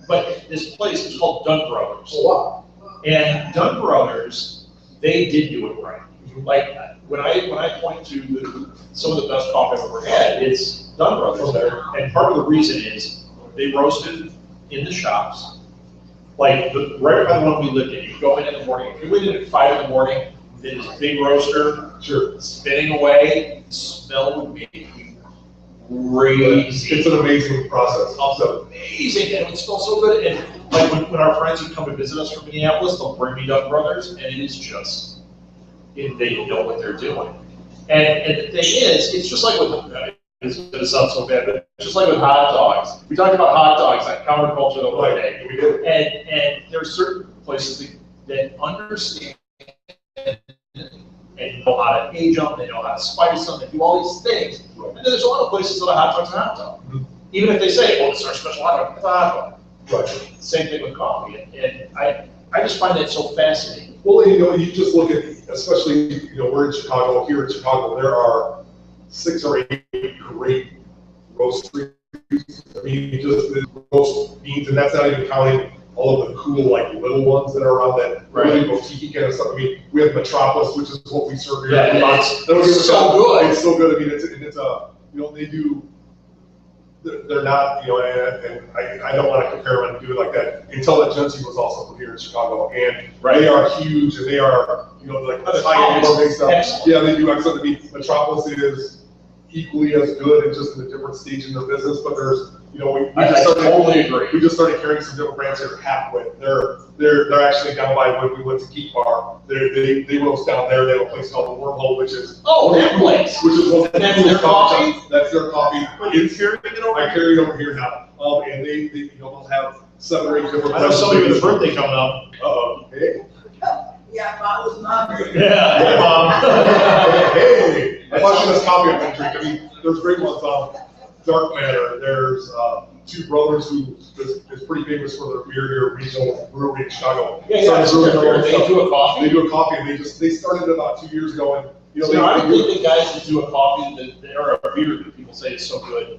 But this place is called Dunn Brothers. Oh, wow. And Dunn Brothers, they did do it right. Like, when I point to some of the best coffee I've ever had, it's Dunn Brothers there. And part of the reason is they roasted in the shops. Like, right by the one we lived in, you go in the morning, if you went in at 5 in the morning, there's this big roaster, Sure. spinning away, the smell would be crazy. It's an amazing process. Also amazing, and it would smell so good. And like when our friends would come to visit us from Minneapolis, they'll bring me Dunn Brothers, and it is just, they know what they're doing. And the thing is, it's just like with, it's gonna sound so bad, but it's just like with hot dogs. We talked about hot dogs on Counterculture the other day. We did. And there are certain places that understand and know how to age them, they know how to spice them, they do all these things. And then there's a lot of places that are hot dogs and hot dog. Mhm. Even if they say, oh, it's our special hot dog, it's a hot dog. Right. Same thing with coffee. And I just find that so fascinating. Well, you just look at, especially, we're in Chicago, here in Chicago, there are 6 or 8 great roasteries. I mean, just the roast beans, and that's not even counting all of the cool, like, little ones that are around that really boutique kind of stuff. I mean, we have Metropolis, which is what we serve here. Yeah, it's so good. It's so good. I mean, it's they do, they're not, and I don't want to compare them and do it like that. Intelligent Junkie was also from here in Chicago, and they are huge, and they are, like, high-end gourmet stuff. Excellent. Yeah, they do excellent. I mean, Metropolis is equally as good and just in a different stage in their business, but there's, I totally agree. We just started carrying some different brands here halfway. They're actually down by when we went to Geek Bar. They roast down there. They have a place called the Wormhole, which is that place. which is what That's their coffee? That's their coffee. You're carrying it over? I carry it over here now. And they they'll have 7 or 8 different. I know somebody with a birthday coming up. Hey. Yeah, Mom was hungry. Yeah, hey, Mom. Hey, I thought she was coffee I drink. I mean, there's great ones on Dark Matter. There's 2 brothers who is pretty famous for their beer here, regional brewery in Chicago. Yeah, They do a coffee. They do a coffee, and they started about 2 years ago, and I think the guys that do a coffee or a beer that people say is so good,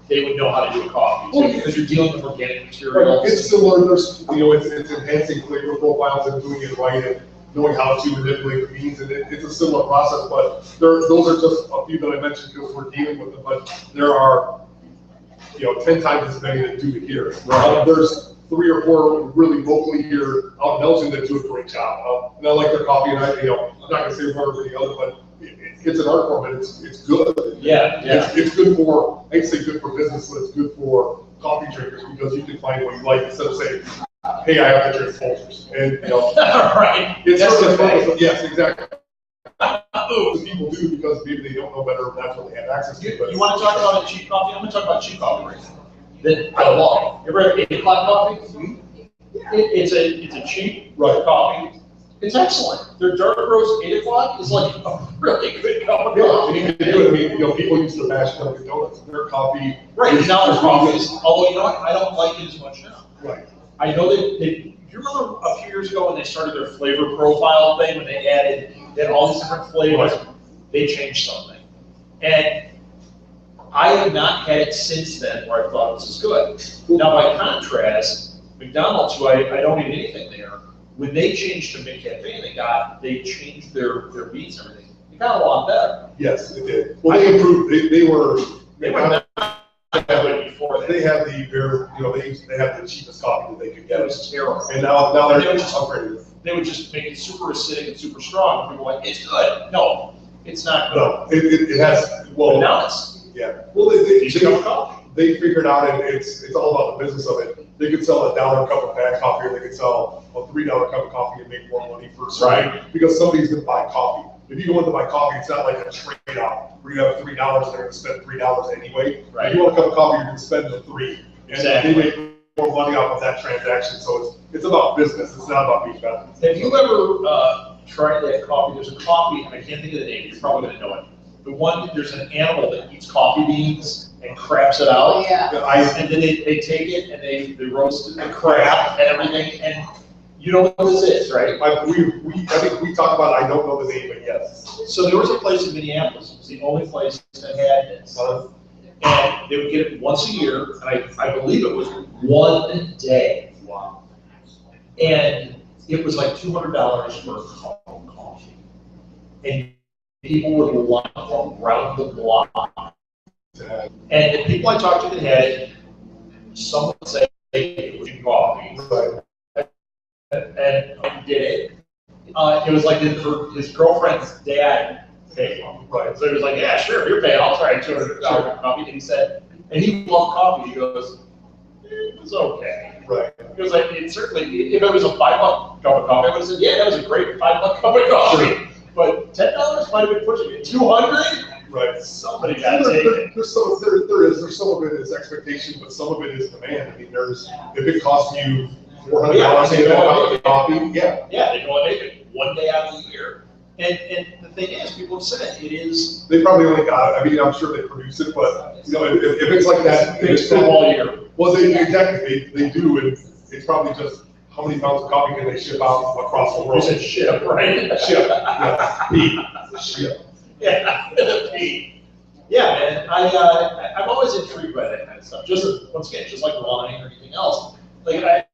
they would know how to do a coffee too, because you're dealing with organic materials. It's similar. There's it's enhancing flavor profiles and doing it right and knowing how to manipulate the beans, and it's a similar process. But those are just a few that I mentioned because we're dealing with them. But there are 10 times as many that do it here. There's 3 or 4 really locally here out in Elgin that do a great job. And I like their coffee, and I'm not going to say one over the other, but it's an art form, and it's good. Yeah. It's good for, I'd say good for business, but it's good for coffee drinkers because you can find what you like instead of saying, hey, I have to drink Folgers. And, Right. It's That's the the thing. purpose. Yes, exactly. People do because maybe they don't know better, that's what they have access to. But You want to talk about cheap coffee? I'm going to talk about cheap coffee right now. That I love. You ever had 8 o'clock coffee? It's a cheap coffee. It's excellent. Their dark roast 8 o'clock is like a really good cup of yeah, coffee. you can do it. I mean, people used to bash Dunkin' Donuts. Their coffee. Right, now their coffee is, although you know what, I don't like it as much now. Right. I know that, do you remember a few years ago when they started their flavor profile thing, when they had all these different flavors? They changed something. And I have not had it since then where I thought this is good. Now, by contrast, McDonald's, who I don't eat anything there, when they changed to McCafe, they changed their beans and everything. It got a lot better. Yes, it did. Well, they improved, they were not good before that. they had they have the cheapest coffee that they could That get. was terrible. And now they're just upgraded. They would just make it super acidic and super strong. People were like, it's good. No, it's not good. No, it has, But well, now it's yeah. Well, decent cup of coffee. they figured out, and it's all about the business of it. They could sell a $1 cup of bad coffee, or they could sell a $3 cup of coffee and make more money for Right. because somebody's gonna buy coffee. If you go in to buy coffee, it's not like a trade-off where you have $3 and they're gonna spend $3 anyway. Right. If you want a cup of coffee, you're gonna spend the $3. And Exactly. they make more money off of that transaction, so it's about business, it's not about being better. Have you ever tried that coffee? There's a coffee, and I can't think of the name, you're probably gonna know it. The one, there's an animal that eats coffee beans and craps it out. Oh, yeah. And then they take it and they roast it, the crap and everything, and you know what this is, right? I think we talked about, I don't know the name, but yes. So there was a place in Minneapolis, it was the only place that had this. And they would get it once a year, and I believe it was one day. Wow. And it was like $200 for a cup of coffee. And people would line up around the block. And the people I talked to that had it, some would say it was coffee. And did it. It was like his girlfriend's dad paid him. Right. So he was like, yeah, sure, you're paying, I'll try $200 for coffee. And he said, and he loved coffee. He goes, it was okay. Right. He was like, it certainly, if it was a $5 cup of coffee, I would have said, yeah, that was a great $5 cup of coffee. Sure. But $10 might have been pushing it. 200? Right. Somebody got to take it. There's some of it is expectation, but some of it is demand. I mean, if it costs you $400 to get a cup of coffee, yeah. Yeah, they go and make it one day out of the year. And the thing is, people have said it is. They probably only got it, I mean, I'm sure they produce it, but, you know, if it's like that. It's for all year. Well, they do, and it's probably just, how many pounds of coffee can they ship out across the You world? said ship, right? Ship, yeah, P, ship. Yeah, P. Yeah, man, I'm always intrigued by that kind of stuff. Just, once again, just like wine or anything else. Like,